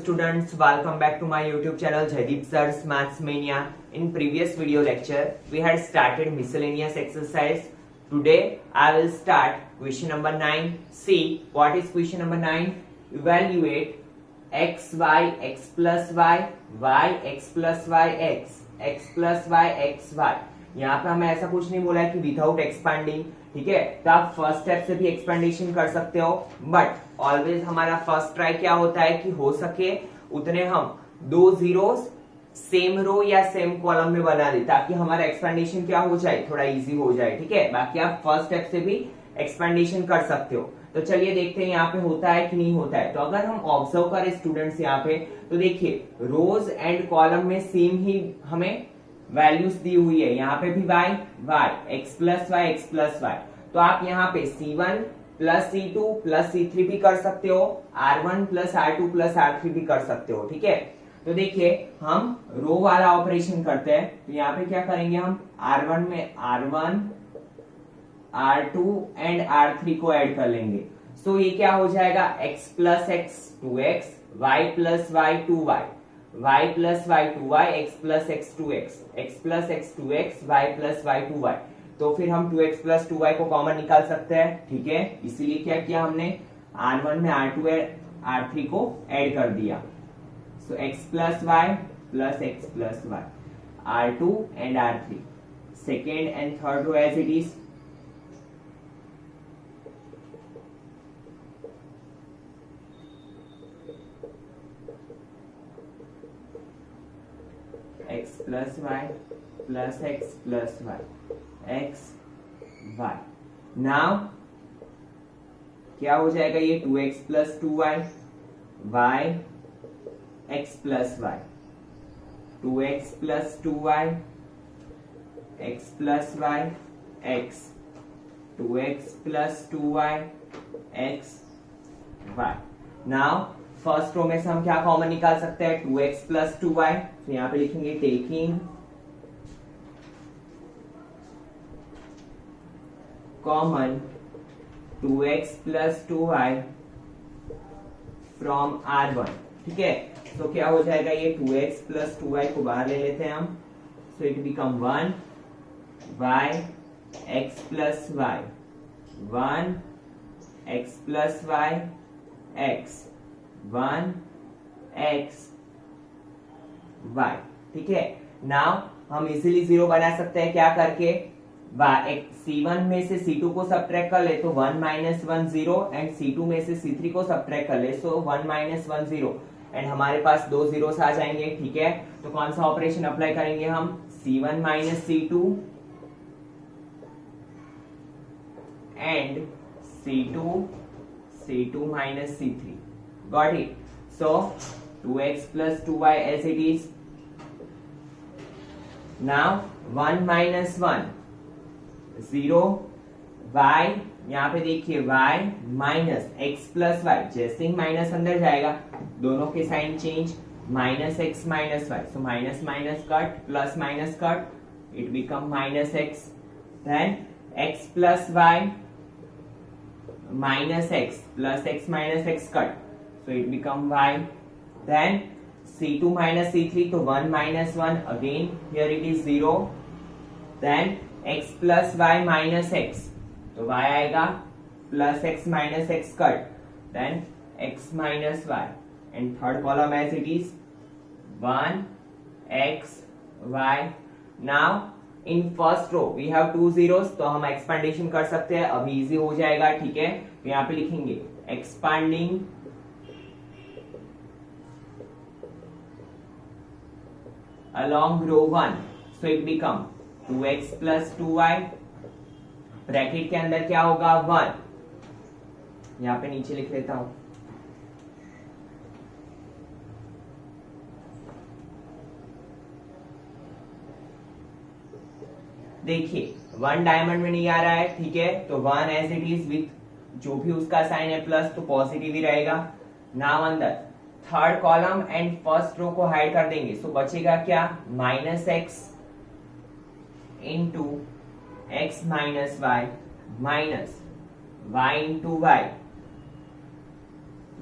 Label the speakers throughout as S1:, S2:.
S1: students, welcome back to my YouTube channel Jaideep Sir's Maths Mania. In previous video lecture, we had started miscellaneous exercise. Today, I will start question number 9. See, what is question number 9? Evaluate x, y, x plus y, y, x plus y, x plus y, x, y. यहाँ पे हमें ऐसा कुछ नहीं बोला है कि without expanding, ठीक है? तो आप फर्स्ट स्टेप से भी एक्सपेंडेशन कर सकते हो, बट ऑलवेज हमारा फर्स्ट ट्राई क्या होता है कि हो सके उतने हम दो जीरोस सेम रो या सेम कॉलम में बना दे ताकि हमारा एक्सपेंडेशन क्या हो जाए, थोड़ा इजी हो जाए, ठीक है? बाकी आप फर्स्ट स्टेप से भी एक्सपेंडेशन कर सकते हो। तो चलिए देखते हैं यहाँ पे होता है कि नहीं होता है। तो अगर हम ऑब्जर्व करें स्टूडेंट्स यहाँ पे, तो देखिए रोज एंड कॉलम में सेम ही हमें वैल्यूज दी हुई है। यहाँ पे भी y, x plus y, x plus y. तो आप यहाँ पे c1 plus c2 plus c3 भी कर सकते हो, r1 plus r2 plus r3 भी कर सकते हो, ठीक है? तो देखिए हम रो वाला ऑपरेशन करते हैं। तो यहाँ पे क्या करेंगे, हम r1 में r1, r2 एंड r3 को ऐड कर लेंगे। सो ये क्या हो जाएगा, x plus x 2x, y plus y 2y, y plus y 2y, x plus x 2x, x plus x 2x, y plus y 2y। तो फिर हम 2x प्लस 2y को कॉमन निकाल सकते हैं, ठीक है? इसीलिए क्या किया हमने, r1 में r2 r3 को ऐड कर दिया। So x plus y plus x plus y, r2 and r3। Second and third row as it is. x plus y plus x plus y, x y। Now क्या हो जाएगा, ये 2x plus 2y, y x plus y, 2x plus 2y, x plus y, x, 2x plus 2y, x, y। Now first row में से हम क्या common निकाल सकते हैं, 2x प्लस 2y। तो यहां पे लिखेंगे taking common 2x plus 2y from r1, ठीक है? तो क्या हो जाएगा, ये 2x प्लस 2y को बाहर ले लेते हैं हम। So it become 1 y x plus y, 1 x plus y x, 1 x y, ठीक है? नाउ हम इजीली जीरो बना सकते हैं क्या करके, c1 में से c2 को सब्ट्रैक्ट कर ले तो 1 माइनस 1 0, एंड c2 में से c3 को सब्ट्रैक्ट कर ले सो 1 माइनस 1 0, एंड हमारे पास दो जीरोस आ जाएंगे, ठीक है? तो कौन सा ऑपरेशन अप्लाई करेंगे हम, c1 minus c2 and c2 minus c3। Got it? So 2x plus 2y as it is. Now 1 minus 1 0, y, यहाँ पे देखिए y minus x plus y। जैसे ही माइनस अंदर जाएगा दोनों के sign change, minus x minus y। So minus minus cut, plus minus cut, it become minus x। Then x plus y minus x plus x minus x cut, so it become y. Then c2 minus c3, तो 1 minus 1, again here it is 0. Then x plus y minus x, तो y आएगा, plus x minus x cut, then x minus y, and third column as it is 1 x y. Now in first row we have two zeros, तो हम एक्सपेंडेशन कर सकते हैं, अभी easy हो जाएगा, ठीक है? तो यहाँ पे लिखेंगे expanding along row 1, so it become 2x plus 2y, bracket के अंदर क्या होगा 1, यहाँ पे नीचे लिख लेता हूं, देखिए 1 डायमंड में नहीं आ रहा है, ठीक है? तो 1 एज इट इज विथ जो भी उसका साइन है प्लस, तो पॉजिटिव ही रहेगा। नाउ अंदर third column and first row को हाइड कर देंगे, सो बचेगा क्या, minus x into x minus y minus y into y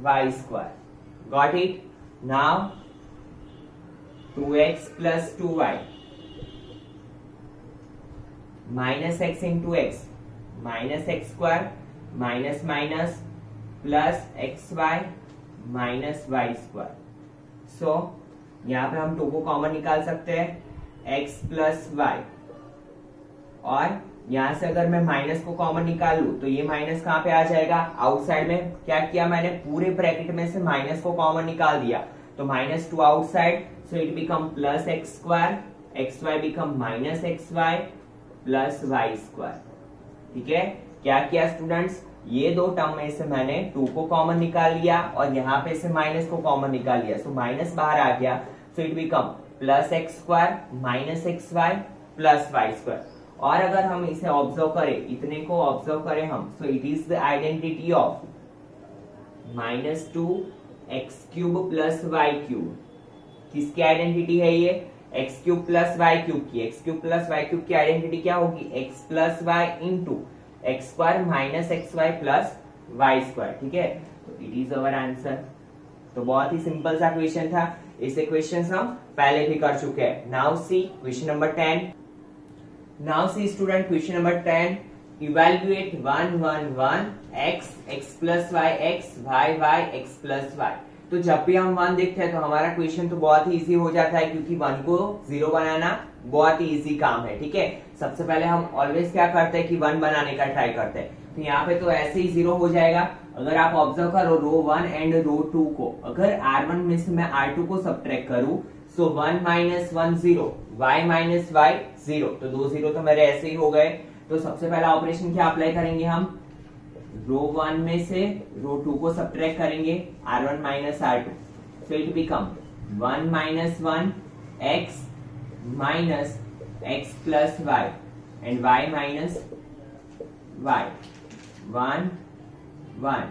S1: y square. Got it? Now 2x plus 2y minus x into x minus x square minus minus plus xy minus y square. सो यहाँ पे हम 2 को common निकाल सकते हैं x plus Y, और यहां से अगर मैं माइनस को कॉमन निकाल लूं तो ये माइनस कहां पे आ जाएगा, आउटसाइड में. क्या किया मैंने, पूरे ब्रैकेट में से माइनस को कॉमन निकाल दिया, तो minus two outside, so it become plus x square, x y become minus x y plus y square. ठीक है, क्या किया स्टूडेंट्स, ये दो टर्म में से मैंने 2 को कॉमन निकाल लिया और यहाँ पे से माइनस को कॉमन निकाल लिया, सो माइनस बाहर आ गया, so it become plus x square minus x y plus y square. और अगर हम इसे ऑब्जर्व करें, इतने को ऑब्जर्व करें हम, so it is the identity of minus two x cube plus y cube. किसकी आइडेंटिटी है ये, x cube plus y cube की. X cube plus y cube की आइडेंटिटी क्या होगी, x plus y into x square minus x y plus y square. ठीक है, तो इट इज अवर आंसर. तो बहुत ही सिंपल सा क्वेश्चन था, इसे क्वेश्चन हम पहले भी कर चुके हैं. Now see question number 10. Now see student, question number 10. Evaluate 1 1 1 x x plus y x y y x plus y. तो जब भी हम 1 देखते हैं तो हमारा क्वेश्चन तो बहुत ही इजी हो जाता है, क्योंकि 1 को 0 बनाना बहुत ही इजी काम है. ठीक है, सबसे पहले हम ऑलवेज क्या करते हैं कि 1 बनाने का ट्राई करते हैं. तो यहाँ पे तो ऐसे ही 0 हो जाएगा. अगर आप ऑब्जर्व करो रो 1 एंड रो 2 को, अगर R1 में से मैं R2 को सब्ट्रैक्ट करूं, सो 1 माइनस 1 0, y माइनस वाई 0, तो 2 0 तो मेरे ऐसे ही हो गए. तो सबसे पहला ऑपरेशन क्या अप्लाई करेंगे हम, रो 1 में से रो 2 को सब्ट्रैक्ट करेंगे, R1 minus R2, so it become 1 minus 1 x minus x plus y and y minus y. 1 1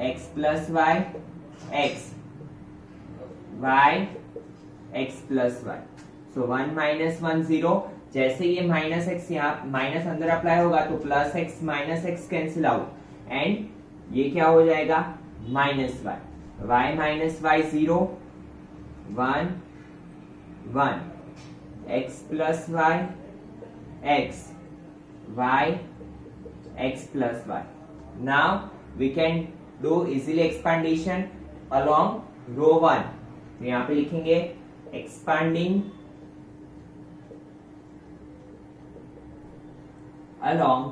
S1: x plus y x y x plus y. So 1 minus 1 0, जैसे ये माइनस एक्स यहाँ माइनस अंदर अप्लाई होगा तो plus x minus x cancel out, and ये क्या हो जाएगा, minus y. Y minus y 0, 1 1 x plus y x Y x plus y. Now we can do easily expansion along row 1. तो यहाँ पे लिखेंगे एक्सपांडिंग अलोंग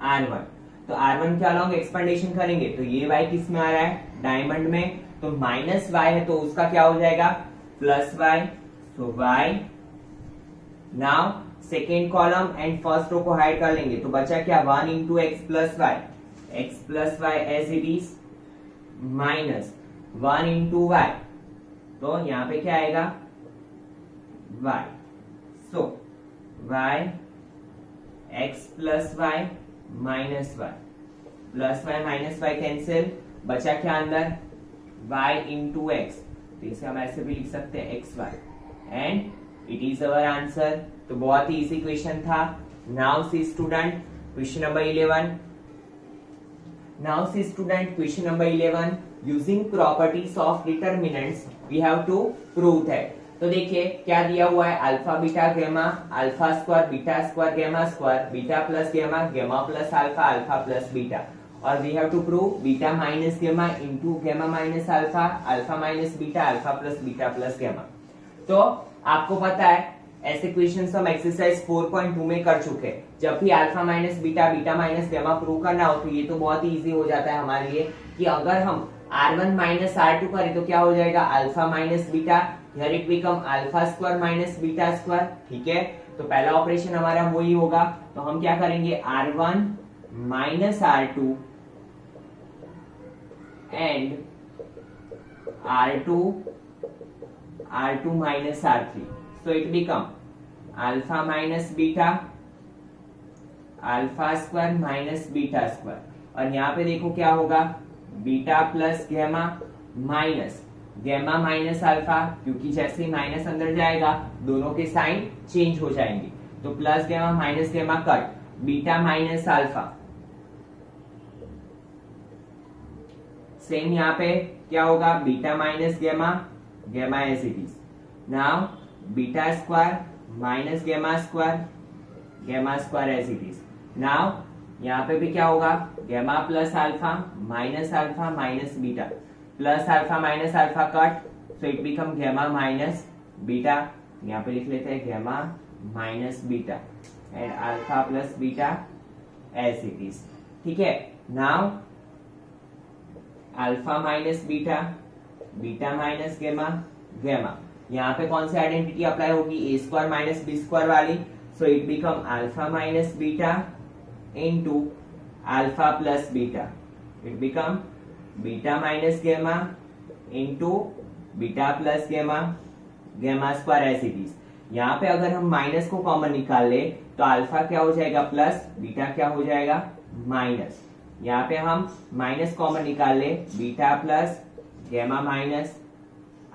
S1: R1. तो R1 के अलोंग एक्सपांडेशन करेंगे तो ये y किस में आ रहा है, डायमंड में, तो माइनस y है तो उसका क्या हो जाएगा, plus y. So y. Now second column and first row को हाइड कर लेंगे तो बचा क्या, 1 into x plus y, x plus y as it is minus 1 into y, तो यहाँ पे क्या आएगा, y. So y x plus y minus y, plus y minus y cancel, बचा क्या अंदर, y इंटू एक्स, तो इसे हम ऐसे भी लिख सकते हैं x y, and it is our answer. तो बहुत ही इजी क्वेश्चन था. Now see student question number 11. Now see student question number 11. Using properties of determinants we have to prove that. तो देखिए क्या दिया हुआ है, alpha beta gamma, alpha square beta square gamma square, beta plus gamma, gamma plus alpha, alpha plus beta, और we have to prove beta minus gamma into gamma minus alpha, alpha minus beta, alpha plus beta plus gamma. तो आपको पता है ऐसे questions हम exercise 4.2 में कर चुके हैं. जब भी alpha minus beta, beta minus gamma prove करना हो तो ये तो बहुत ही इजी हो जाता है हमारे लिए, कि अगर हम R1 माइनस R2 करें तो क्या हो जाएगा, alpha minus beta, here it become alpha square minus beta square. ठीक है, तो पहला ऑपरेशन हमारा वही होगा. तो हम क्या करेंगे, R1 minus R2 and R2 minus R3, so it become alpha minus beta, alpha square minus beta square, और यहाँ पे देखो क्या होगा, beta plus gamma minus gamma minus alpha, क्योंकि जैसे ही माइनस अंदर जाएगा दोनों के साइन चेंज हो जाएंगे, तो plus gamma minus gamma cut, beta minus alpha, same यहाँ पे क्या होगा, beta minus gamma, gamma as it is. Now beta square minus gamma square, gamma square as it is. Now यहाँ पे भी क्या होगा, gamma plus alpha minus beta, plus alpha minus alpha cut, so it become gamma minus beta. यहाँ पे लिख लेते हैं gamma minus beta and alpha plus beta as it is. ठीक है, now alpha minus beta, beta minus gamma, गेमा। यहाँ पे कौन सी आइडेंटिटी अप्लाई होगी, ए स्क्वायर माइनस बी स्क्वायर वाली, सो it become alpha minus beta into alpha plus beta, it become beta minus गेमा इनटू बीटा प्लस गेमा, गेमा स्क्वायर एज इट इज। यहाँ पे अगर हम माइनस को कॉमन निकाल ले तो अल्फा क्या हो जाएगा प्लस, बीटा क्या हो जाएगा माइनस। यहाँ पे हम माइनस कॉमन निकाल ले, beta plus gamma minus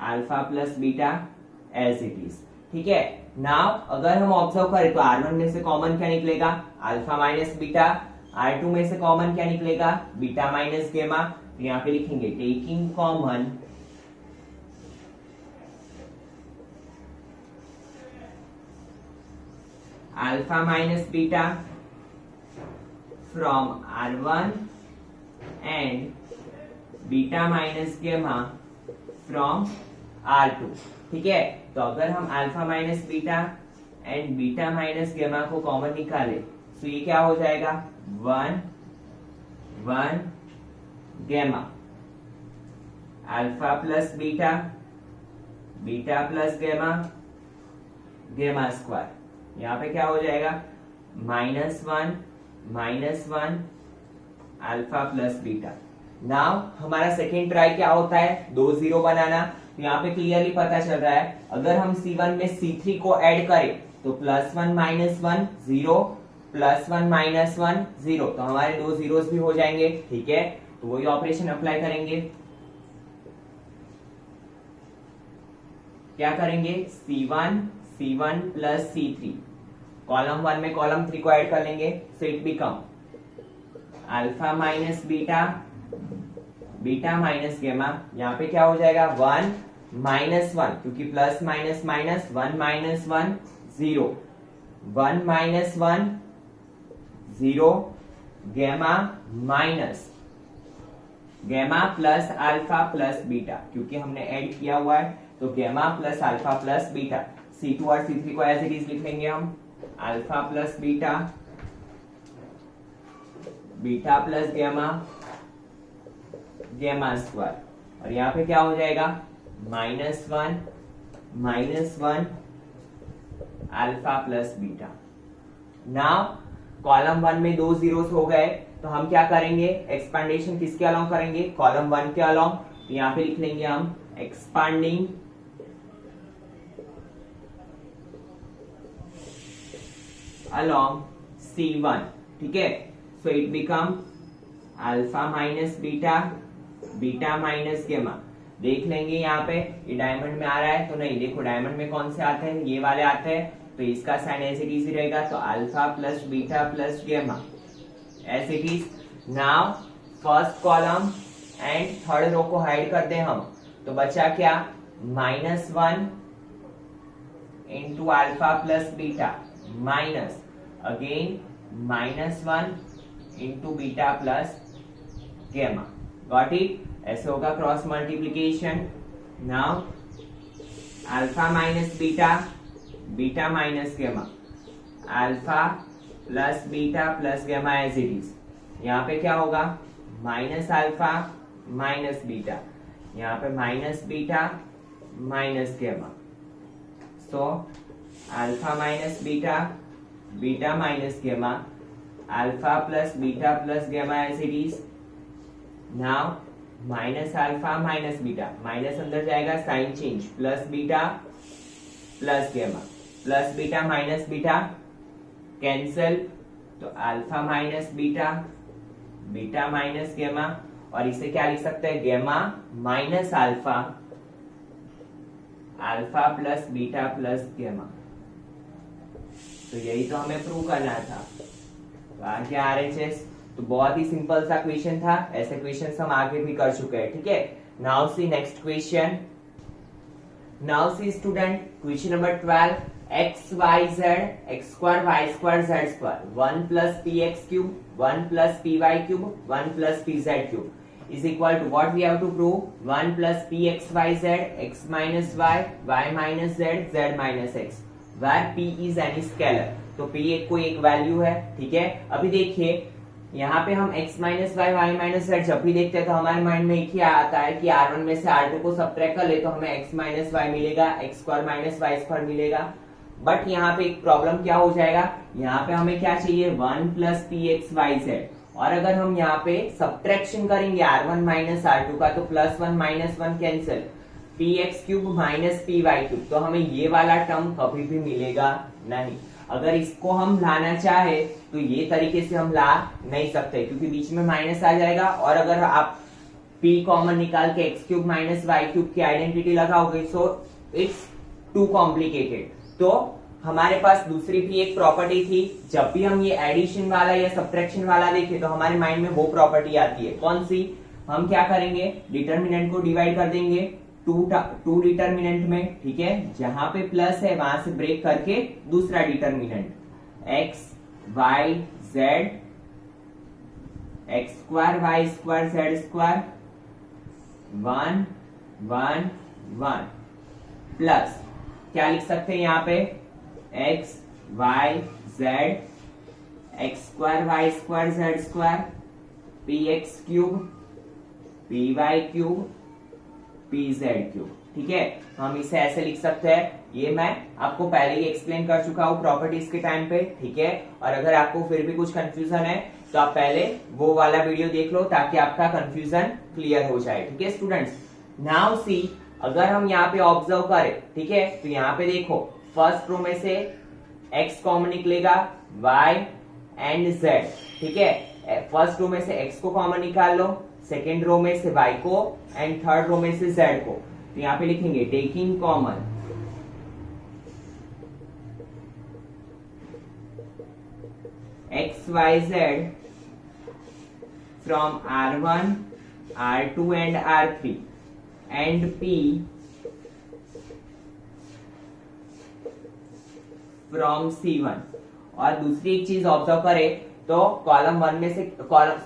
S1: alpha plus beta as it is. ठीक है, नाउ अगर हम ऑब्जर्व करें तो R1 में से कॉमन क्या निकलेगा, अल्फा माइनस बीटा, R2 में से कॉमन क्या निकलेगा, बीटा माइनस गेमा। तो यहाँ पे लिखेंगे taking common alpha minus beta from R1 and beta minus गेमा फ्रॉम R2। ठीक है, तो अगर हम alpha minus beta and beta minus गेमा को कॉमन निकाले तो ये क्या हो जाएगा, 1 गेमा, alpha plus beta, beta plus गेमा, गेमा स्क्वायर। यहाँ पे क्या हो जाएगा, -1 अल्फा प्लस बीटा। नाउ हमारा सेकेंड ट्राई क्या होता है, 2 0 बनाना। तो यहाँ पे क्लियरली पता चल रहा है अगर हम C1 में C3 को ऐड करें तो +1 -1 0, +1 -1 0, तो हमारे 2 जीरोस भी हो जाएंगे। ठीक है, तो वही ऑपरेशन अप्लाई करेंगे। क्या करेंगे, C1 प्लस C3, कॉलम 1 में कॉलम 3 को ऐड कर लेंगे, सो it become alpha minus beta, beta minus गेमा। यहाँ पे क्या हो जाएगा, 1 -1, क्योंकि प्लस माइनस माइनस, 1 -1 0, 1 -1 0 गेमा माइनस गेमा प्लस अल्फा प्लस बीटा, क्योंकि हमने ऐड किया हुआ है तो गेमा plus alpha plus beta. C2 और C3 को एज इट इज लिख लेंगे हम, alpha plus beta, beta plus गेमा, गेमा स्क्वायर। और यहाँ पे क्या हो जाएगा, -1 alpha plus beta. Now column 1 में 2 जीरोस हो गए, तो हम क्या करेंगे, एक्सपांडेशन किसके अलोंग करेंगे, कॉलम 1 के अलोंग। तो यहाँ पे लिख लेंगे हम एक्सपांडिंग अलोंग C1। ठीक है, so it become alpha minus beta, beta minus गेमा। देख लेंगे यहाँ पे ये डायमंड में आ रहा है तो नहीं, देखो डायमंड में कौन से आते हैं, ये वाले आते हैं, तो इसका साइन एज इट इज रहेगा, तो alpha plus beta plus gamma as it is. Now first column and third row को हाइड कर दें हम, तो बचा क्या, -1 into alpha plus beta minus again -1 into beta plus gamma. Got it, ऐसे होगा cross multiplication. Now alpha minus beta, beta minus gamma, alpha plus beta plus gamma as it is. यहाँ पे क्या होगा, माइनस अल्फा माइनस बीटा, यहाँ पे minus beta minus gamma, so alpha minus beta, beta minus gamma, alpha plus beta plus gamma as it is. Now minus alpha minus beta, minus अंदर जाएगा sign change, plus beta plus gamma, plus beta minus beta cancel, तो alpha minus beta, beta minus gamma, और इसे क्या लिख सकते हैं, gamma minus alpha, alpha plus beta plus gamma. तो यही तो हमें प्रूव करना था। तो आगे RHS तो बहुत ही सिंपल सा क्वेश्चन था, ऐसे क्वेश्चन हम आगे भी कर चुके हैं, ठीक है। Now see next question. Now see student question number 12, x y z x square y square z square 1 plus p x cube 1 plus p y cube 1 plus p z cube is equal to what we have to prove 1 plus pxyz x minus y minus z minus x where p is any scalar। तो p एक कोई एक value है, ठीक है। अभी देखिए यहाँ पे हम x minus y y minus z जब भी देखते हैं तो हमारे माइंड में एक ही आता है कि r1 में से r2 को सब्ट्रैक्ट कर ले तो हमें x माइनस वाई मिलेगा, x square minus y square मिलेगा। बट यहाँ पे एक प्रॉब्लम क्या हो जाएगा, यहाँ पे हमें क्या चाहिए 1 plus p x y z, और अगर हम यहाँ पे सब्ट्रैक्शन करेंगे r1 माइनस r2 का तो +1 -1 cancel, p x cube minus p y cube, तो हमें ये वाला टर्म कभी भी मिलेगा नहीं। अगर इसको हम लाना चाहे तो ये तरीके से हम ला नहीं सकते क्योंकि बीच में माइनस आ जाएगा, और अगर आप p कॉमन निकाल के x cube minus y cube की आइडेंटिटी लगाओगे सो इट्स टू कॉम्प्लिकेटेड। तो हमारे पास दूसरी भी एक प्रॉपर्टी थी, जब भी हम ये एडिशन वाला या सब्ट्रैक्शन वाला देखे तो हमारे माइंड में वो प्रॉपर्टी आती है। कौन सी? हम क्या करेंगे, डिटर्मिनेंट को डिवाइड कर देंगे टू डिटर्मिनेंट में, ठीक है। जहां पे प्लस है वहां से ब्रेक करके दूसरा determinant x y z x square y square z square 1 1 1 plus क्या लिख सकते हैं यहाँ पे x y z x square y square z square p x cube p y cube p z cube, ठीक है। हम इसे ऐसे लिख सकते हैं, ये मैं आपको पहले ही एक्सप्लेन कर चुका हूँ प्रॉपर्टीज के टाइम पे, ठीक है। और अगर आपको फिर भी कुछ कंफ्यूजन है तो आप पहले वो वाला वीडियो देख लो ताकि आपका कंफ्यूजन क्लियर हो जाए, ठीक है स्टूडेंट्स। नाउ सी, अगर हम यहाँ पे ऑब्जर्व करें, ठीक है, तो यहाँ पे देखो फर्स्ट रो में से x कॉमन निकलेगा y एंड z, ठीक है। फर्स्ट रो में से x को कॉमन निकाल लो, सेकेंड रो में से y को एंड थर्ड रो में से z को। तो यहाँ पे लिखेंगे taking common x y z from r1 r2 and r3 and p from C1। और दूसरी एक चीज ऑब्जर्व करें तो कॉलम 1 में से कॉलम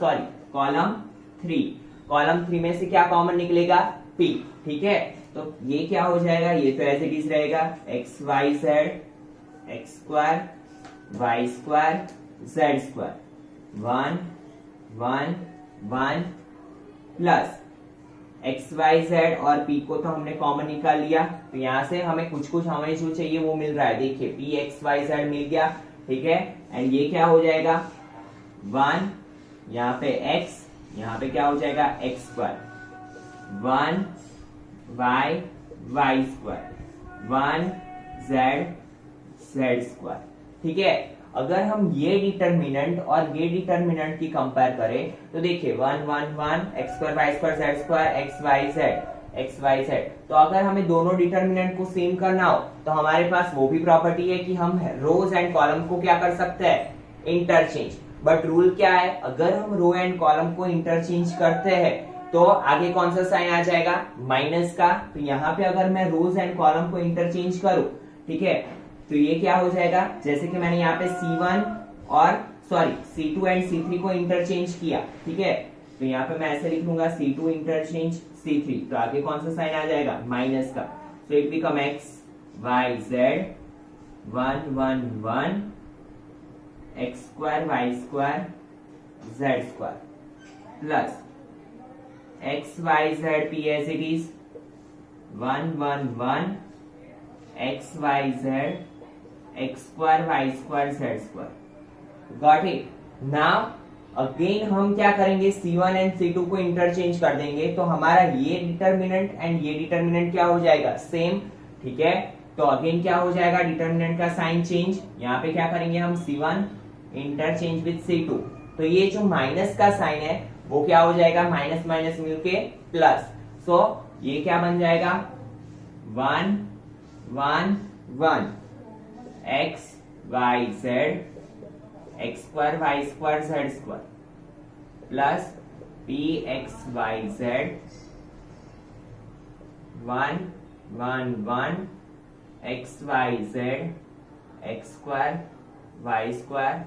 S1: 3 में से क्या कॉमन निकलेगा P, ठीक है। तो ये क्या हो जाएगा, ये तो एज इट इज रहेगा x y z x square y square z square 1 1 1 plus x y z और पी को तो हमने कॉमन निकाल लिया, तो यहां से हमें कुछ हमें जो चाहिए वो मिल रहा है। देखिए पी एक्स वाई जेड मिल गया, ठीक है। एंड ये क्या हो जाएगा 1, यहाँ पे x, यहाँ पे क्या हो जाएगा x square 1 y y square 1 z z square, ठीक है। अगर हम ये डिटर्मिनेंट और ये डिटर्मिनेंट की कंपेयर करें तो देखिए 1 1 1 x square y square z square x y z. तो अगर हमें दोनों डिटर्मिनेंट को सेम करना हो तो हमारे पास वो भी प्रॉपर्टी है कि हम रोज एंड कॉलम को क्या कर सकते हैं, इंटरचेंज। बट रूल क्या है, अगर हम रो एंड कॉलम को इंटरचेंज करते हैं तो आगे कौन सा साइन आ जाएगा, माइनस का। तो यहाँ पे अगर मैं रोज एंड कॉलम को इंटरचेंज करूं, ठीक है, तो ये क्या हो जाएगा, जैसे कि मैंने यहाँ पे C2 एंड C3 को इंटरचेंज किया, ठीक है। तो यहाँ पे मैं ऐसे लिख लूंगा C2 इंटरचेंज C3, तो आगे कौन सा साइन आ जाएगा, माइनस का। तो it become x y z 1 1 1 x square y square z square plus x y z p as it is 1 1 1 x y z x square y square z square. Got it. Now again हम क्या करेंगे, C1 and C2 को interchange कर देंगे तो हमारा ये determinant and ये डिटर्मिनेंट क्या हो जाएगा, सेम, ठीक है। तो अगेन क्या हो जाएगा, डिटर्मिनेंट का साइन चेंज। यहाँ पे क्या करेंगे हम C1 इंटरचेंज विद C2, तो ये जो माइनस का साइन है वो क्या हो जाएगा, माइनस माइनस मिलके प्लस। सो ये क्या बन जाएगा 1 1 1 x y z x square y square z square plus p x y z 1 1 1 x y z x square y square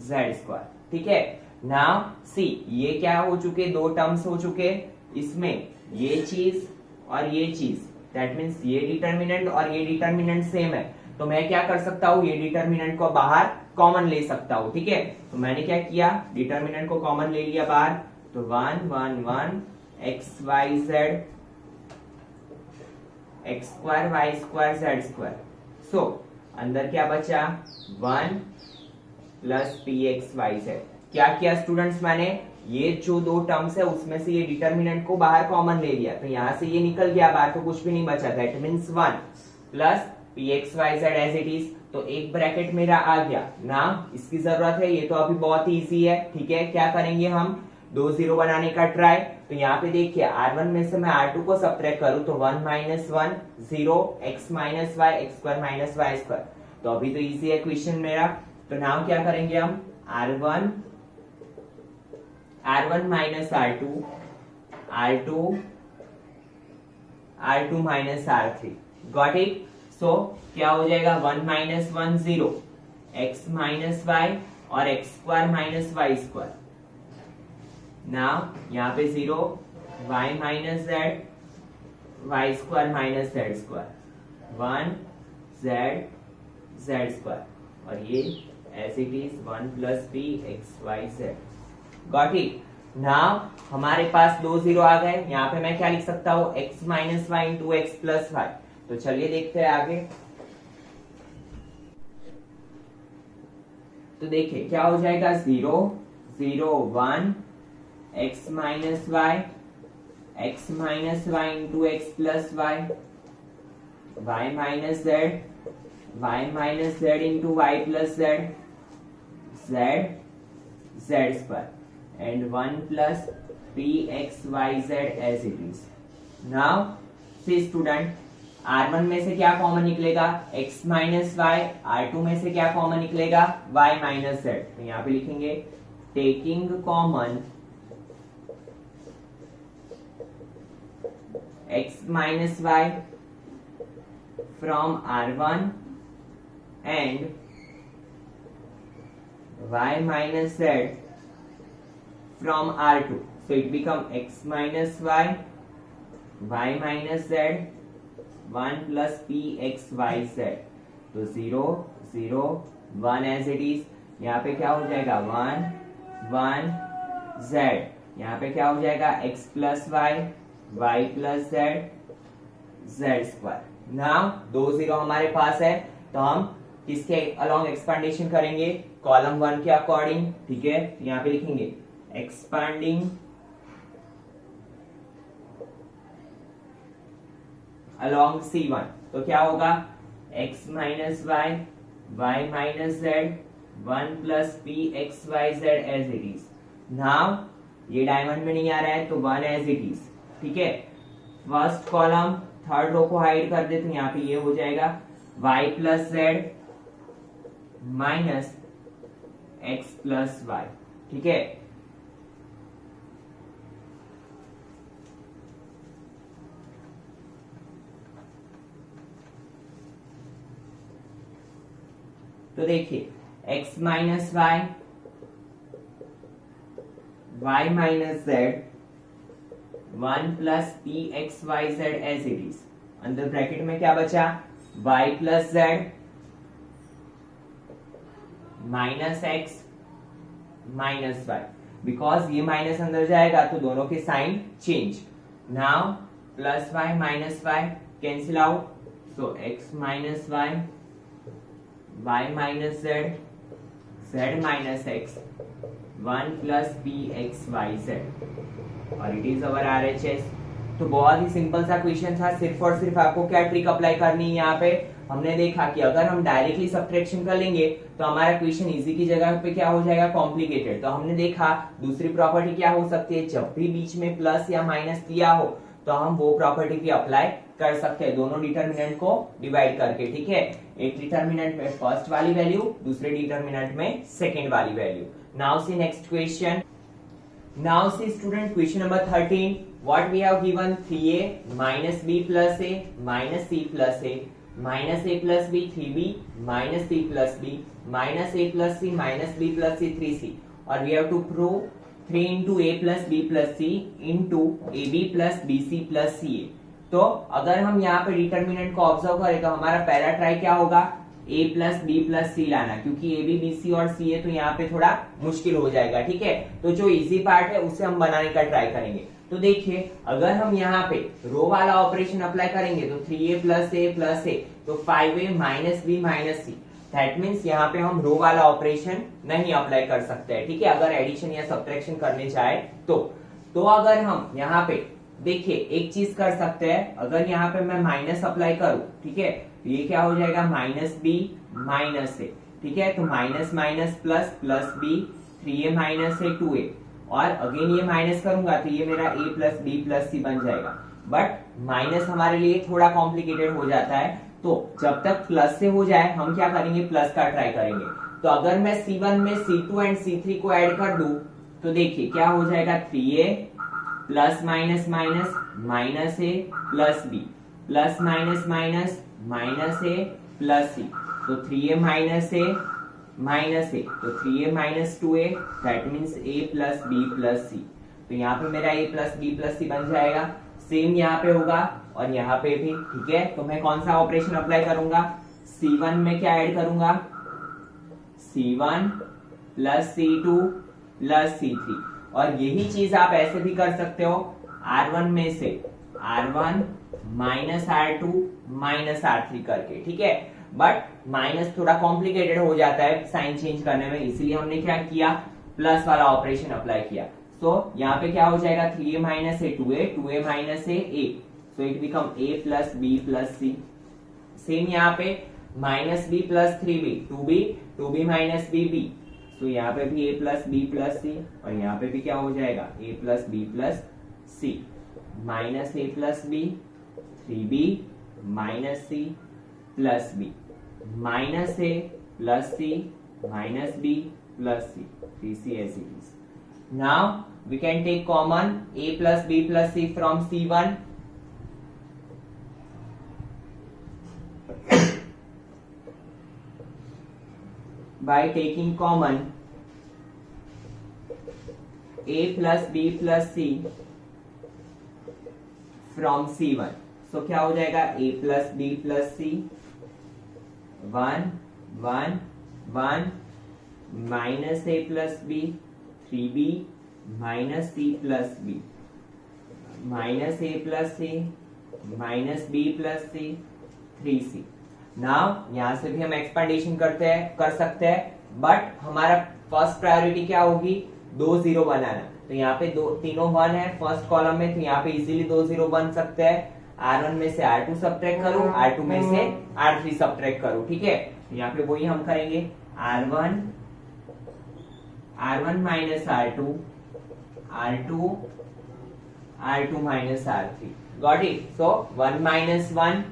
S1: z square. ठीक है, नाउ सी ये क्या हो चुके, दो टर्म्स हो चुके, इसमें ये चीज और ये चीज, दैट मीन्स ये डिटर्मिनेंट और ये डिटर्मिनेंट सेम है, तो मैं क्या कर सकता हूं, ये डिटर्मिनेंट को बाहर कॉमन ले सकता हूं। ठीक है, तो मैंने क्या किया, डिटर्मिनेंट को कॉमन ले लिया बाहर, तो 1 1 1 x y z x square y square z square. So अंदर क्या बचा, 1 plus p x y z. क्या किया स्टूडेंट्स, मैंने ये जो दो टर्म्स है उसमें से ये डिटर्मिनेंट को बाहर कॉमन ले लिया, तो यहां से ये निकल गया बाहर, तो कुछ भी नहीं बचा, that means 1 plus p x y z as it is. तो एक ब्रैकेट मेरा आ गया ना, इसकी जरूरत है, ये तो अभी बहुत इजी है। ठीक है, क्या करेंगे हम, 2 0 बनाने का ट्राई। तो यहाँ पे देखिए R1 में से मैं R2 को सब्ट्रैक्ट करूं तो 1 minus 1 0 x minus y x square minus y square. तो अभी तो इजी है क्वेश्चन मेरा। तो नाउ क्या करेंगे हम, R1 minus R2 minus R3, got it. So क्या हो जाएगा, 1 माइनस 1 0 x माइनस वाई और x square minus y square. Now यहाँ पे 0 y minus z y square minus z square 1 z square, और ये as it is 1 plus b x y z, got it. Now हमारे पास 2 0 आ गए, यहाँ पे मैं क्या लिख सकता हूँ, x minus y into x plus y. तो चलिए देखते हैं आगे। तो देखिए क्या हो जाएगा, 0 0 1 x minus y into x plus y, y minus z into y plus z z square and 1 plus p x y z as it is. Now see student, R1 में से क्या कॉमन निकलेगा, x माइनस वाई, R2 में से क्या common निकलेगा, y minus Z. तो यहाँ पे लिखेंगे taking common x minus y from R1 and y minus z from R2. So it become x minus y minus z 1 plus p x y z. तो 0 0 1 as it is. यहाँ पे क्या हो जाएगा, 1 1 z, यहाँ पे क्या हो जाएगा, x plus y plus z square. Now 2 0 हमारे पास है, तो हम किसके अलोंग एक्सपांडेशन करेंगे, कॉलम 1 के अकॉर्डिंग। ठीक है, यहाँ पे लिखेंगे एक्सपांडिंग अलोंग C1। तो क्या होगा, x minus y minus z 1 plus p x y z as it is. Now ये डायमंड में नहीं आ रहा है तो 1 एज इट इज। ठीक है, फर्स्ट कॉलम थर्ड रो को हाइड कर दे, तो यहाँ पे ये हो जाएगा y plus z minus x plus y. ठीक है, तो देखिए x minus y minus z 1 plus p x y z as it is. अंदर ब्रैकेट में क्या बचा, y plus z minus x minus y. Because ये माइनस अंदर जाएगा तो दोनों के sign change. Now plus y minus y cancel out, so x minus y minus z minus x 1 plus p x y z, और it is our RHS। तो बहुत ही simple सा क्वेश्चन था, सिर्फ और सिर्फ आपको क्या ट्रिक अप्लाई करनी है। यहाँ पे हमने देखा कि अगर हम डायरेक्टली सब्ट्रैक्शन कर लेंगे तो हमारा क्वेश्चन इजी की जगह पे क्या हो जाएगा, कॉम्प्लिकेटेड। तो हमने देखा दूसरी प्रॉपर्टी क्या हो सकती है, जब भी बीच में प्लस या माइनस दिया हो तो हम वो प्रॉपर्टी भी अप्लाई कर सकते हैं, दोनों डिटर्मिनेंट को डिवाइड करके। ठीक है, एक डिटर्मिनेंट में फर्स्ट वाली वैल्यू, दूसरे डिटर्मिनेंट में सेकेंड वाली value. Now see next question. Now see student, question number 13. What we have given? 3a minus b plus a minus c plus a minus a plus b 3b minus c plus b minus a plus c minus b plus c 3c. और we have to prove 3 into a plus b plus c into ab plus bc plus ca. तो अगर हम यहाँ पे determinant को observe करें तो हमारा पहला ट्राई क्या होगा? a प्लस बी प्लस सी लाना, क्योंकि ए बी बी सी और सी है तो यहाँ पे थोड़ा मुश्किल हो जाएगा। ठीक है, तो जो इजी पार्ट है उसे हम बनाने का ट्राई करेंगे। तो देखिए, अगर हम यहाँ पे रो वाला ऑपरेशन अप्लाई करेंगे तो 3a प्लस ए तो 5a minus b minus c. That means यहाँ पे हम रो वाला ऑपरेशन नहीं अप्लाई कर सकते हैं। ठीक है, अगर एडिशन या सब्ट्रैक्शन करने जाए तो अगर हम यहाँ पे देखिए एक चीज कर सकते हैं, अगर यहाँ पे मैं माइनस अप्लाई करूं, ठीक है, तो ये क्या हो जाएगा? Minus b minus a. ठीक है, तो minus minus plus plus b 3a minus a 2a, और अगेन ये माइनस करूंगा तो ये मेरा a plus b plus c बन जाएगा। बट माइनस हमारे लिए थोड़ा कॉम्प्लिकेटेड हो जाता है, तो जब तक प्लस से हो जाए हम क्या करेंगे? प्लस का ट्राई करेंगे। तो अगर मैं C1 में C2 एंड C3 को ऐड कर दूं तो देखिए क्या हो जाएगा? 3a plus minus minus minus a plus b plus minus minus minus a plus c. तो 3a माइनस ए तो 3a minus 2a, that means a plus b plus c. तो यहाँ पे मेरा a plus b plus c बन जाएगा। Same यहाँ पे होगा और यहाँ पे भी। ठीक है, तो मैं कौन सा ऑपरेशन अप्लाई करूंगा? C1 में क्या ऐड करूंगा? C1 plus C2 plus C3। और यही चीज आप ऐसे भी कर सकते हो, R1 में से R1 minus R2 minus R3 करके। ठीक है, बट माइनस थोड़ा कॉम्प्लिकेटेड हो जाता है साइन चेंज करने में, इसीलिए हमने क्या किया? प्लस वाला ऑपरेशन अप्लाई किया। सो यहाँ पे क्या हो जाएगा? 3a minus a 2a minus a a, so it become a plus b plus c। Same यहाँ पे minus b plus 3b 2b minus b, तो यहाँ पे भी a plus b plus c, और यहाँ पे भी क्या हो जाएगा? a plus b plus c minus a plus b 3b minus c plus b minus a plus c minus b plus c 3c as it is. Now we can take common a plus b plus c from C1. By taking common a plus b plus c from C1, so क्या हो जाएगा? a plus b plus c 1 1 1 minus a plus b 3b minus c plus b minus a plus c minus b plus c 3c। Now यहां से भी हम एक्सपेंडेशन कर सकते हैं, बट हमारा फर्स्ट प्रायोरिटी क्या होगी? 2 0 बनाना। तो यहाँ पे तीनों 1 है फर्स्ट कॉलम में, तो यहाँ पे इजीली 2 0 बन सकते हैं। R1 में से R2 सब्ट्रैक्ट करूं, R2 में से R3 सब्ट्रैक्ट करूं। ठीक है, यहाँ पे वही हम करेंगे। R1 minus R2 R2 minus R3। Got it? So 1 minus 1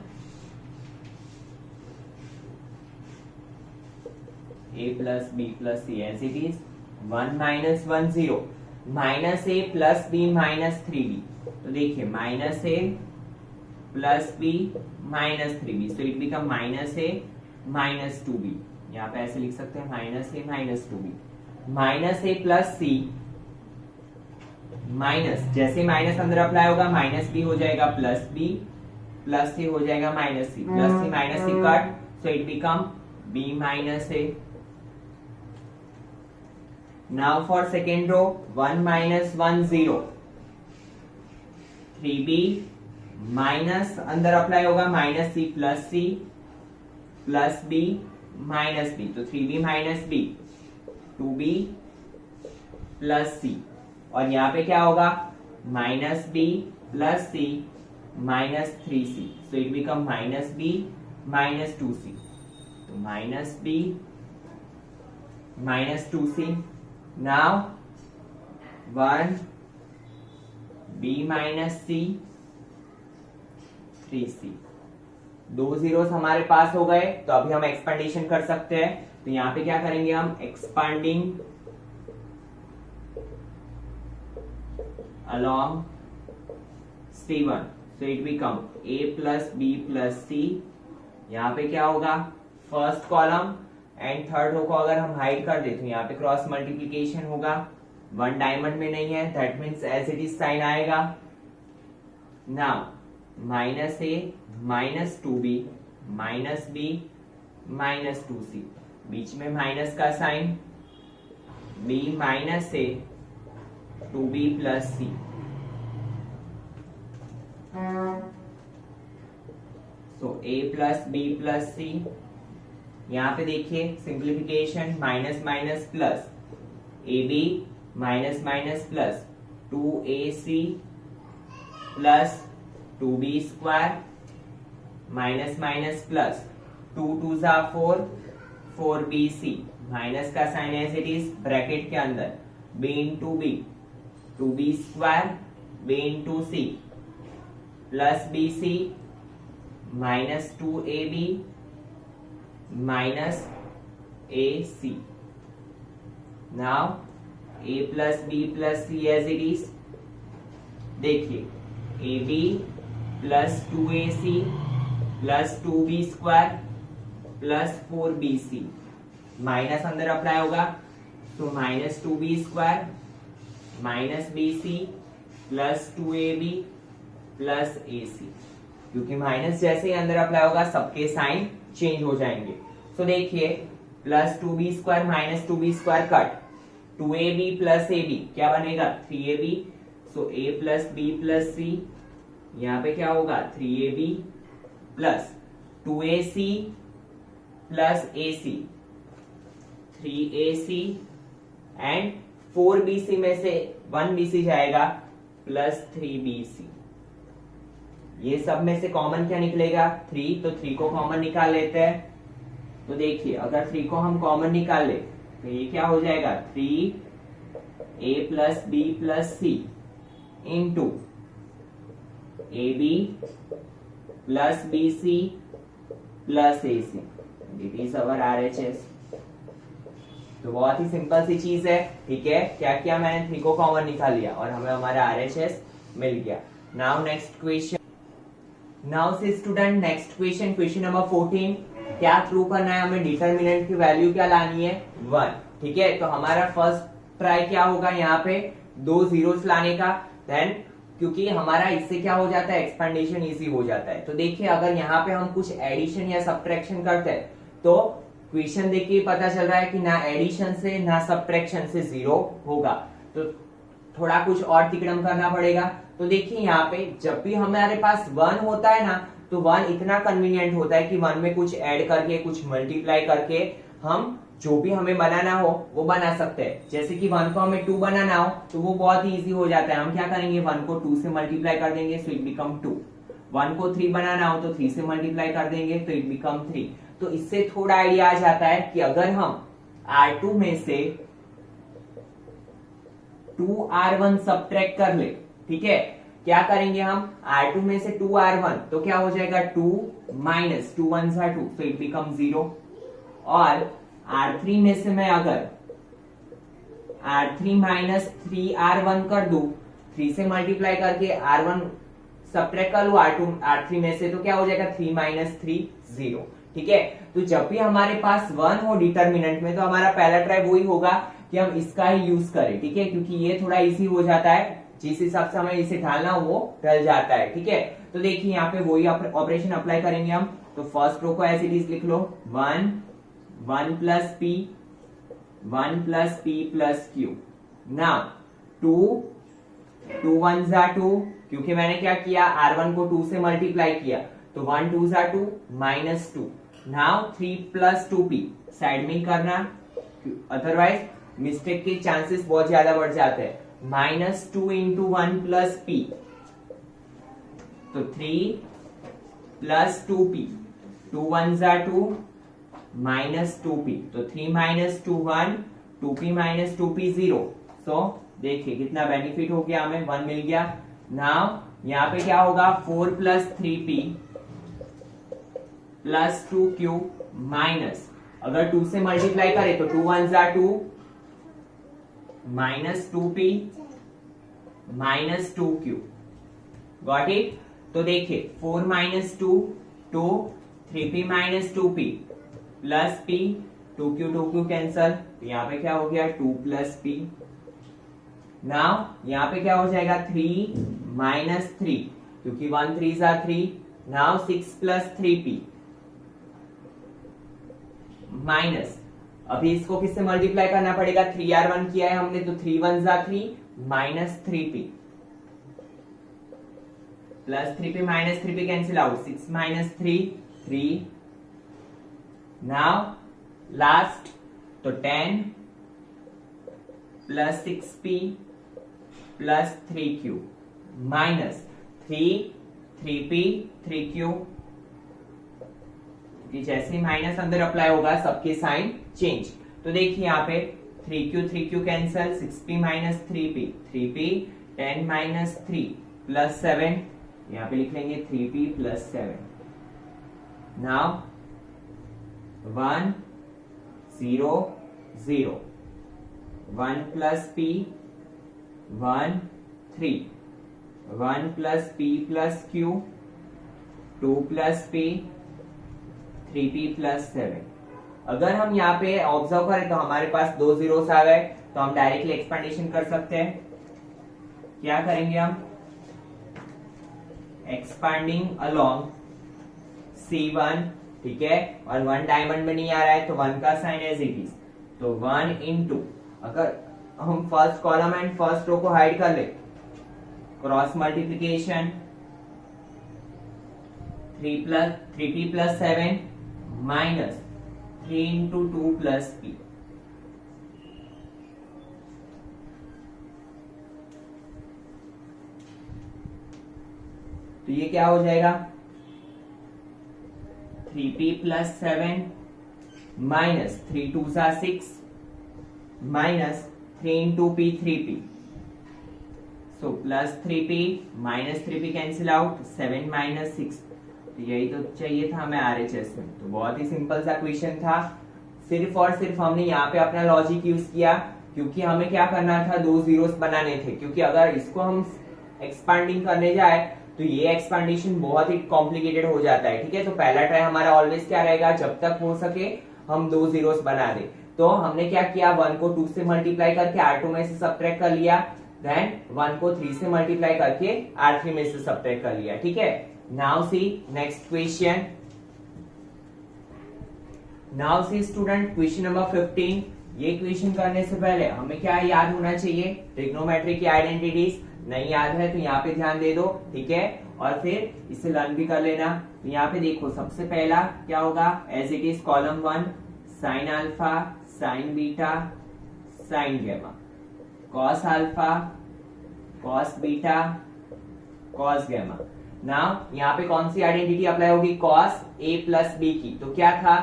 S1: a plus b plus c as it is। 1 minus 1 0 minus a plus b minus 3b। तो देखिए minus a plus b minus 3b, so it become minus a minus 2b। यहाँ पे ऐसे लिख सकते हैं minus a minus 2b। Minus a plus c minus, जैसे minus अंदर अप्लाई होगा माइनस b हो जाएगा प्लस b प्लस c हो जाएगा minus c plus c minus c cut, so it become b minus a। Now for second row 1 minus 1 0 3b minus अंदर apply होगा minus c plus b minus b, तो 3b minus b 2b plus c, और यहाँ पे क्या होगा? Minus b plus c minus 3c, so it become minus b minus 2c, तो minus b minus 2c। Now 1 b minus c 3c। 2 zeros हमारे पास हो गए, तो अभी हम एक्सपेंडेशन कर सकते हैं। तो यहाँ पे क्या करेंगे? हम expanding along C1, so it become A plus B plus C. यहाँ पे क्या होगा, first column and third row को अगर हम हाइड कर दे तो यहाँ पे क्रॉस मल्टीप्लीकेशन होगा, वन डायमंड में नहीं है, that means as it is sign आएगा. Now minus a minus 2b minus b minus 2c, बीच में माइनस का sign, b minus a 2b plus c. So a plus b plus c. यहाँ पे देखिए simplification, minus minus plus, ab minus minus plus 2ac plus 2b square minus minus plus 2 2 जा 4 4bc, minus का sign as it is bracket के अंदर, b into b 2b square b into c plus bc minus 2ab minus ac. Now a plus b plus c as it is. देखिए ab plus 2ac plus 2b square plus 4bc, minus अंदर apply होगा, तो minus 2b square minus bc plus 2ab plus ac. क्योंकि minus जैसे ही अंदर apply होगा सबके sign change हो जाएंगे. तो देखिए plus 2b square minus 2b square cut, 2ab plus ab क्या बनेगा 3ab. So a plus b plus c, यहाँ पे क्या होगा 3ab plus 2ac plus ac 3ac and 4bc में से 1bc जाएगा प्लस 3bc. ये सब में से कॉमन क्या निकलेगा 3, तो 3 को कॉमन निकाल लेते हैं. तो देखिए अगर 3 को हम कॉमन निकाल ले तो ये क्या हो जाएगा 3a plus b plus c into ab plus bc plus ac. It is our RHS. तो बहुत ही सिंपल सी चीज है. ठीक है, क्या किया मैंने 3 को कॉमन निकाल लिया और हमें हमारा RHS मिल गया. Now next question. नाउ से student next question, question number 14. क्या प्रूव करना है हमें, डिटरमिनेंट की वैल्यू क्या लानी है 1. ठीक है, तो हमारा फर्स्ट ट्राई क्या होगा यहाँ पे 2 जीरोस लाने का. देन क्योंकि हमारा इससे क्या हो जाता है एक्सपेंडेशन इजी हो जाता है. तो देखिए अगर यहाँ पे हम कुछ एडिशन या सब्ट्रैक्शन करते हैं तो क्वेश्चन देख के पता चल रहा है कि ना एडिशन से ना सब्ट्रैक्शन से 0 होगा, तो थोड़ा कुछ और तिकड़म करना पड़ेगा. तो देखिए यहाँ पे जब भी हमारे पास 1 होता है ना तो 1 इतना कन्वीनियंट होता है कि 1 में कुछ ऐड करके कुछ मल्टीप्लाई करके हम जो भी हमें बनाना हो वो बना सकते हैं. जैसे कि 1 को हमें 2 बनाना हो तो वो बहुत ही इजी हो जाता है. हम क्या करेंगे 1 को 2 से मल्टीप्लाई कर देंगे सो इट बिकम 2. 1 को 3 बनाना हो तो 3 से मल्टीप्लाई कर देंगे तो इट बिकम 3. तो इससे थोड़ा आइडिया आ जाता है कि अगर हम R2 में से 2R1 सब्ट्रैक्ट कर ले, ठीक है, क्या करेंगे हम R2 में से 2R1 तो क्या हो जाएगा 2 माइनस 2 1 जा 2 तो इट बिकम 0. और R3 में से मैं अगर R3 माइनस 3R1 कर दूं, 3 से मल्टीप्लाई करके R1 सब्ट्रैक्ट कर लूं R3 में से तो क्या हो जाएगा 3 माइनस 3 0. ठीक है, तो जब भी हमारे पास 1 हो डिटरमिनेंट में तो हमारा पहला ट्राई वही होगा कि हम इसका ही यूज करें. ठीक है, क्योंकि ये थोड़ा इजी हो जाता है, जिस हिसाब से हमें इसे ढालना हो वो ढल जाता है. ठीक है, तो देखिए यहाँ पे वही ऑपरेशन अप्लाई करेंगे हम. तो फर्स्ट रो को एज इट इज लिख लो 1 1 plus p 1 plus p plus q. Now 2 2 1 जा 2, क्योंकि मैंने क्या किया R1 को 2 से मल्टीप्लाई किया तो 1 2 जा 2 minus 2. Now 3 plus 2p side में ही करना, अदरवाइज मिस्टेक के चांसेस बहुत ज्यादा बढ़ जाते हैं. माइनस 2 इंटू 1 प्लस p तो 3 प्लस 2p 2 1 जा 2 माइनस 2p तो 3 माइनस 2 1 2p माइनस 2p 0. सो देखिए कितना बेनिफिट हो गया, हमें 1 मिल गया. नाउ यहाँ पे क्या होगा 4 plus 3p plus 2q minus, अगर 2 से मल्टीप्लाई करें तो 2 1 जा 2 minus 2p -2q। Got it? तो देखिए 4 - 2 2, 3p - 2p plus p, 2q cancel, तो यहाँ पे क्या हो गया 2 + p। नाउ यहाँ पे क्या हो जाएगा 3 - 3, क्योंकि 1 3 = 3। नाउ 6 + 3p माइनस, अभी इसको किससे मल्टीप्लाई करना पड़ेगा, 3r1 किया है हमने, तो 3 1 = 3 -3p plus 3p -3p cancel out, 6 - 3 3। Now last, तो 10 + 6p plus 3q minus 3p 3q, कि जैसे माइनस अंदर अप्लाई होगा सबके साइन चेंज। तो देखिए यहाँ पे 3q cancel, 6p - 3p 3p, 10 - 3 plus 7, यहाँ पे लिख लेंगे 3p + 7। Now 1 0 0, 1 + p 1 3, 1 + p + q 2 + p 3p + 7। अगर हम यहाँ पे ऑब्जर्व करें तो हमारे पास 2 जीरोस आ गए, तो हम डायरेक्टली एक्सपेंडेशन कर सकते हैं। क्या करेंगे हम, एक्सपांडिंग अलोंग C1, ठीक है, और 1 डायमंड में नहीं आ रहा है तो 1 का साइन एज इट इज, तो 1 × अगर हम first column and first row को हाइड कर ले, cross multiplication 3p + 7 minus 3 × 2 + p। तो ये क्या हो जाएगा 3p + 7 minus 3 2 = 6 minus 3 × p 3p, so plus 3p minus 3p cancel out, 7 - 6। तो यही तो चाहिए था हमें RHS में। तो बहुत ही सिंपल सा क्वेश्चन था, सिर्फ और सिर्फ हमने यहाँ पे अपना लॉजिक यूज किया, क्योंकि हमें क्या करना था, 2 जीरोस बनाने थे, क्योंकि अगर इसको हम एक्सपांडिंग करने जाए तो ये एक्सपांडेशन बहुत ही कॉम्प्लिकेटेड हो जाता है। ठीक है, तो पहला ट्राई हमारा ऑलवेज क्या रहेगा, जब तक हो सके हम 2 जीरोस बना दे। तो हमने क्या किया, 1 को 2 से मल्टीप्लाई करके R2 में से सब्ट्रैक्ट कर लिया, देन 1 को 3 से मल्टीप्लाई करके R3 में से सब्ट्रैक्ट कर लिया। ठीक है, now see next question. Now see student question number 15। ये क्वेश्चन करने से पहले हमें क्या याद होना चाहिए, ट्रिग्नोमेट्री की आइडेंटिटीज। नहीं याद है तो यहाँ पे ध्यान दे दो, ठीक है, और फिर इसे लर्न भी कर लेना। तो यहाँ पे देखो सबसे पहला क्या होगा, as it is column 1 sine alpha sine beta sine gamma, cos alpha cos beta cos gamma. Now यहाँ पे कौन सी आइडेंटिटी अप्लाई होगी, कॉस ए प्लस बी की। तो क्या था,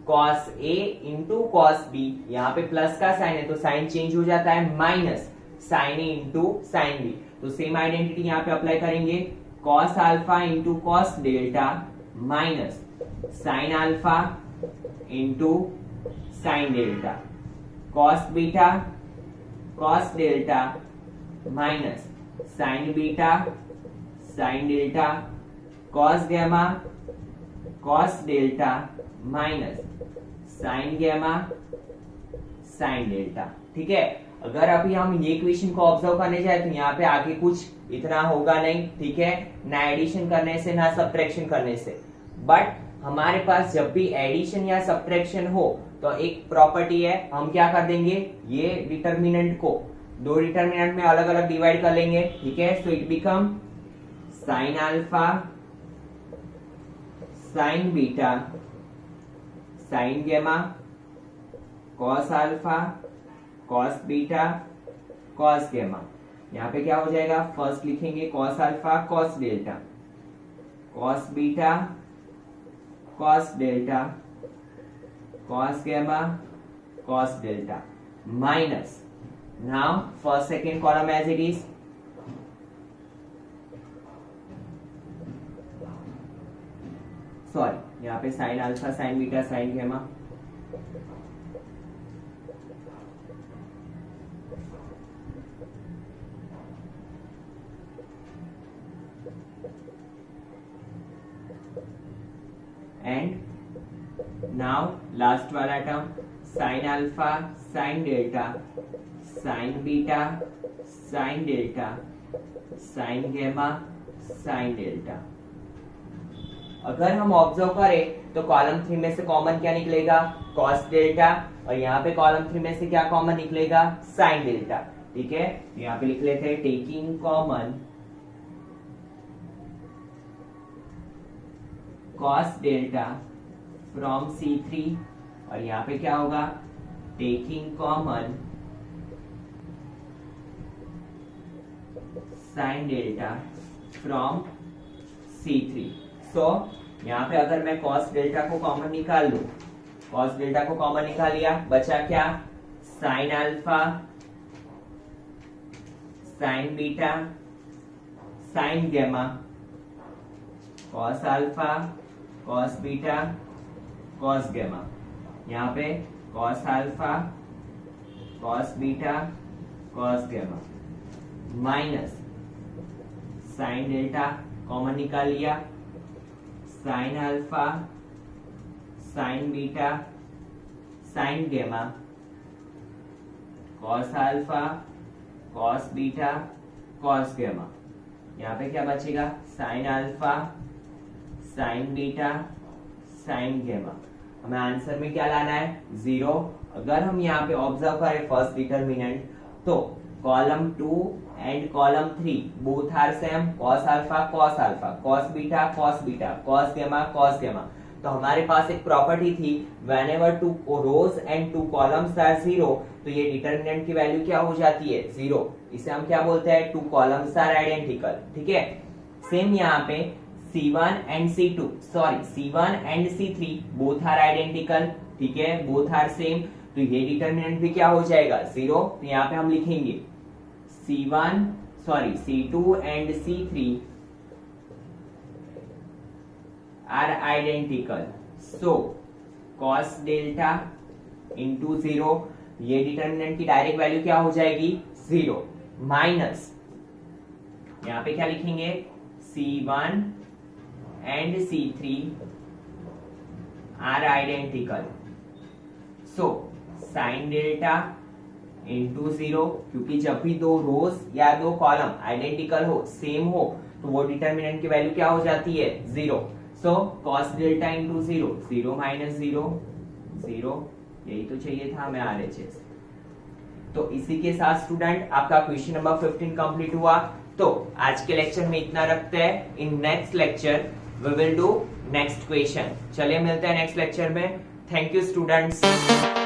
S1: cos a into cos b, यहाँ पे प्लस का साइन है तो साइन चेंज हो जाता है, minus sine a into sine b. तो सेम आइडेंटिटी यहाँ पे अप्लाई करेंगे, cos alpha into cos delta minus sine alpha into sine delta, cos beta cos delta minus sine beta sine delta, cos gamma cos delta minus sine gamma sine delta. ठीक है, अगर अभी हम ये question को observe करने जाए तो यहाँ पे आगे कुछ इतना होगा नहीं, ठीक है, ना एडिशन करने से ना सब्ट्रैक्शन करने से। बट हमारे पास जब भी एडिशन या सब्ट्रैक्शन हो तो एक प्रॉपर्टी है, हम क्या कर देंगे, ये डिटर्मिनेंट को 2 डिटर्मिनेंट में अलग अलग डिवाइड कर लेंगे। ठीक है, so it become sine alpha sine beta sine gamma cos alpha cos beta cos gamma. यहाँ पे क्या हो जाएगा, फर्स्ट लिखेंगे cos alpha cos delta cos beta cos delta cos gamma cos delta minus, now first second column as it is, sorry यहाँ पे sine alpha sine beta sine gamma, and now last वाला term sine alpha sine delta sine beta sine delta sine gamma sine delta. अगर हम observe करें तो column 3 में से common क्या निकलेगा, कॉस डेल्टा, और यहाँ पे कॉलम 3 में से क्या कॉमन निकलेगा, साइन डेल्टा। ठीक है, यहाँ पे लिख लेते हैं taking common cos delta from C3, और यहाँ पे क्या होगा, taking common sine delta from C3। सो यहाँ पे अगर मैं कॉस डेल्टा को कॉमन निकाल लूं, कॉस डेल्टा को कॉमन निकाल लिया, बचा क्या, sine alpha sine beta sine gamma, cos alpha cos beta cos gamma. यहाँ पे cos alpha cos beta cos gamma minus sine delta common निकाल लिया, sine alpha sine beta sine gamma, cos alpha cos beta cos gamma. यहाँ पे क्या बचेगा, sine alpha sine beta sine gamma. हमें answer में क्या लाना है, 0। अगर हम यहाँ पे ऑब्जर्व करें फर्स्ट डिटर्मिनेंट, तो column 2 and column 3 both are same, cos alpha cos beta cos gamma. तो हमारे पास एक प्रॉपर्टी थी, whenever two rows and two columns are 0, तो ये डिटर्मिनेंट की वैल्यू क्या हो जाती है, 0। इसे हम क्या बोलते हैं, two columns are identical। ठीक है, सेम यहाँ पे C1 and C3 both are identical। ठीक है, both are same, तो ये डिटर्मिनेंट भी क्या हो जाएगा, 0। तो यहाँ पे हम लिखेंगे C2 and C3 are identical, so cos delta into 0, ये डिटर्मिनेंट की डायरेक्ट वैल्यू क्या हो जाएगी, 0 माइनस, यहाँ पे क्या लिखेंगे, C1 and C3 are identical, so sin delta into 0, क्योंकि जब भी दो रोज या दो कॉलम आइडेंटिकल हो, सेम हो, तो वो डिटर्मिनेंट की वैल्यू क्या हो जाती है, 0। सो cos डेल्टा इंटू 0, 0 माइनस 0, 0, यही तो चाहिए था हमें RHS। तो इसी के साथ स्टूडेंट आपका क्वेश्चन नंबर 15 कंप्लीट हुआ। तो आज के लेक्चर में इतना रखते हैं। In next lecture we will do next question. चलिए मिलते हैं नेक्स्ट लेक्चर में। Thank you students.